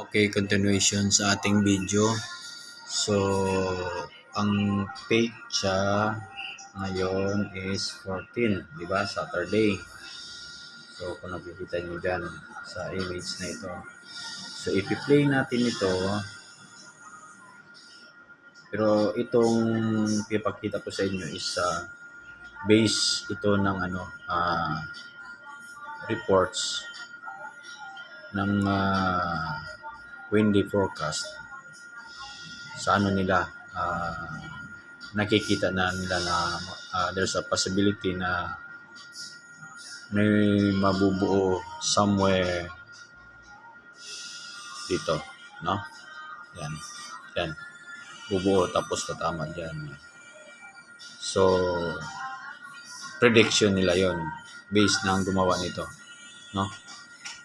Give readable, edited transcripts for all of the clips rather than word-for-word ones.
Okay, continuation sa ating video. So, ang petsa ngayon is 14, di ba? Saturday. So, kung nakikita nyo dyan sa image na ito. So, ipi-play natin ito. Pero itong ipapakita ko sa inyo is base ito ng reports ng windy forecast sa nila nakikita na nila na there's a possibility na may mabubuo somewhere dito, no? Yan. Bubuo tapos tatama dyan. So, prediction nila yon based na ang gumawa nito, no?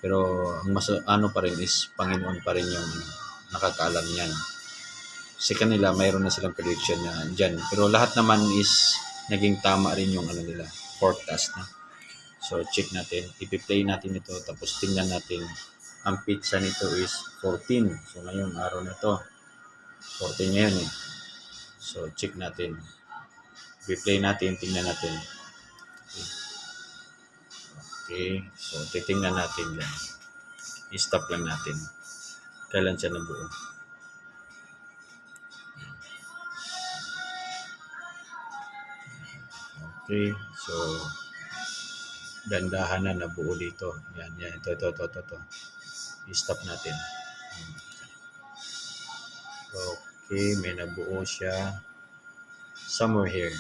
Pero ang pa rin is Panginoon pa rin yung nakakaalam niyan. Sa kanila mayroon na silang prediction na dyan. Pero lahat naman is naging tama rin yung nila, forecast na. So check natin, ipi-play natin ito tapos tingnan natin. Ang pizza nito is 14. So ngayong araw na to 14 ngayon eh. So check natin. Ipi-play natin, tingnan natin. Okay. So titingnan natin yan. I-stop lang natin. Kailan siya nabuo. Okay, so gandahan na nabuo dito. Yan, ito. I-stop natin. Okay, may nabuo siya somewhere here,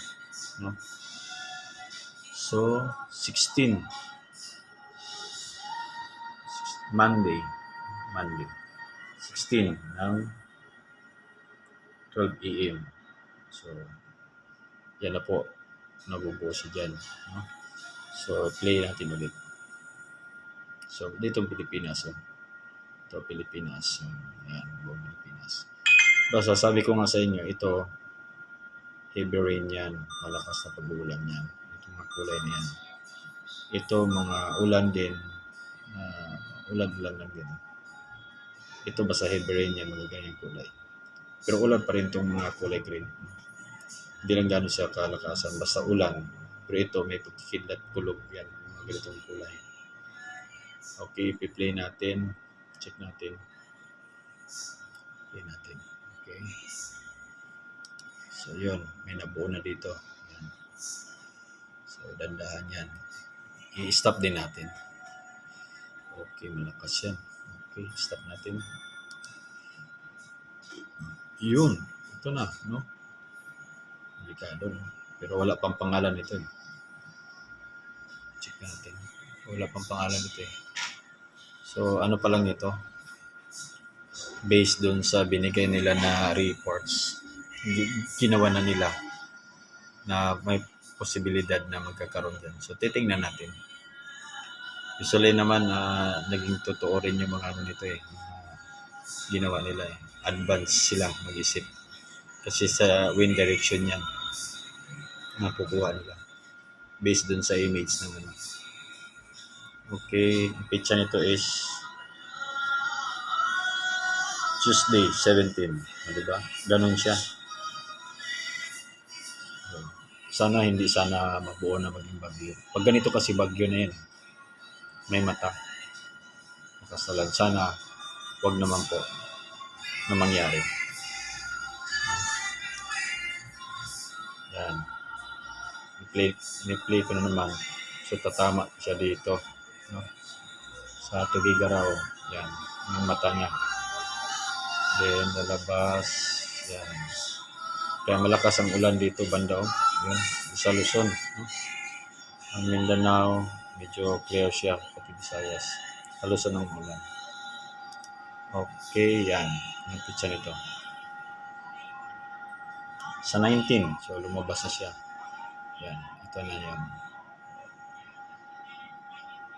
no? So, 16 Monday 16 ng 12 AM. So, yan na po. Nabubuo siya dyan, no? So, play natin ulit. So, dito Pilipinas. Ito, Pilipinas. Ayan, buong Pilipinas. Basta sabi ko nga sa inyo, ito, heavy rain yan. Malakas na pag-uulan yan. Ito mga kulay na yan. Ito, mga ulan din. Ulan-ulan lang din. Ito, basta heavy rain yan, mga ganyang kulay. Pero ulan pa rin itong mga kulay green. Hindi lang gano'n siya kalakasan, basta ulan. Pero ito, may pagkikidlat kulog yan, mga ganitong kulay. Okay, i-play natin. Check natin. Play natin. Okay. So, yun. May nabuo na dito. Yan. So, dandahan yan. I-stop din natin. Okay, malakas yan. Okay, stop natin. Yun. Ito na, no? Delikado, no? Pero wala pang pangalan ito eh. Check natin. Wala pang pangalan ito eh. So, ano pa lang ito? Based dun sa binigay nila na reports, ginawa na nila na may posibilidad na magkakaroon din. So, titingnan natin. Usually naman, naging totoo rin yung mga nito eh. Ginawa nila eh. Advance sila mag-isip. Kasi sa wind direction yan nakukuha nila based dun sa image ng Okay, ang pizza nito is Tuesday 17, diba? Ganun siya. Sana hindi mabuo na maging bagyo. Pag ganito kasi bagyo na yan, may mata. Nakasalan. Sana wag naman po na mangyari. Yan. I-play ko na naman. So, tatama siya dito. No? Sa Tugigaraw. Yan. Yung mata niya. Then, lalabas. Yan. Kaya malakas ang ulan dito, banda. Yan. Sa Luzon. No? Ang Mindanao, medyo clear siya. Pati Visayas. Halos ng ulan. Okay, yan. Yung pizza nito. Sa 19. So, lumabas na siya. Yan, ito na yun.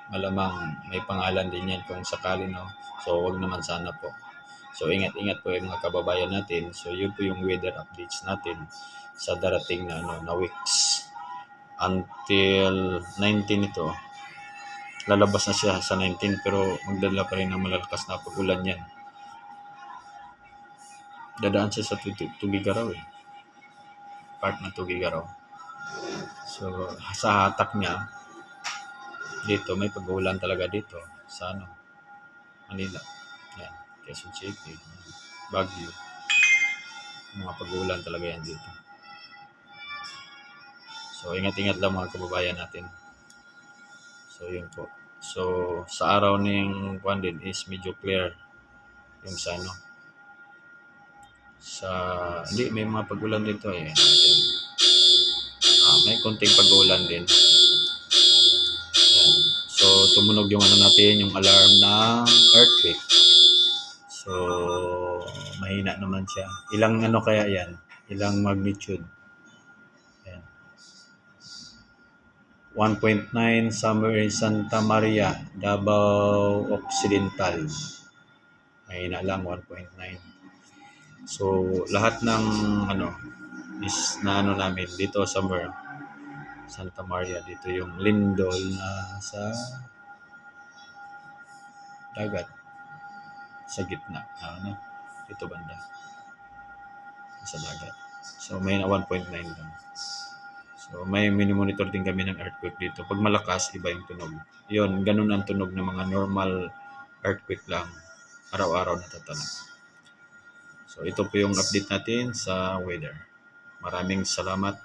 Malamang may pangalan din yan kung sakali, no? So, wag naman sana po. So, ingat-ingat po yung mga kababayan natin. So, yun po yung weather updates natin sa darating na weeks. Until 19 ito. Lalabas na siya sa 19 pero magdala pa rin ng malalakas na pag-ulan yan. Dadaan siya sa Tugigaraw eh. Part ng Tugigaraw. So, sa hatak niya, dito, may pag-uulan talaga dito. Sa Manila. Yan. Quezon City. Baguio. Mga pag-uulan talaga yan dito. So, ingat-ingat lang mga kababayan natin. So, yun po. So, sa araw ng kwan din is medyo clear yung hindi, may mga pag-ulan dito eh. May konting pag-ulan din. Ayan. So, tumunog yung natin, yung alarm ng earthquake. So, mahina naman siya. Ilang kaya yan? Ilang magnitude? Ayan. 1.9 somewhere in Santa Maria, Davao Occidental. Mahina lang, 1.9. So, lahat ng is namin dito somewhere Santa Maria, dito yung lindol na sa dagat, sa gitna, dito banda sa dagat. So, may 1.9 lang. So, may mini-monitor din kami ng earthquake dito. Pag malakas, iba yung tunog. Yun, ganun ang tunog ng mga normal earthquake lang. Araw-araw natatanak. So, ito po yung update natin sa weather. Maraming salamat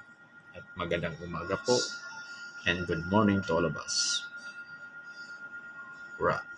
at magandang umaga po. And good morning to all of us. Right.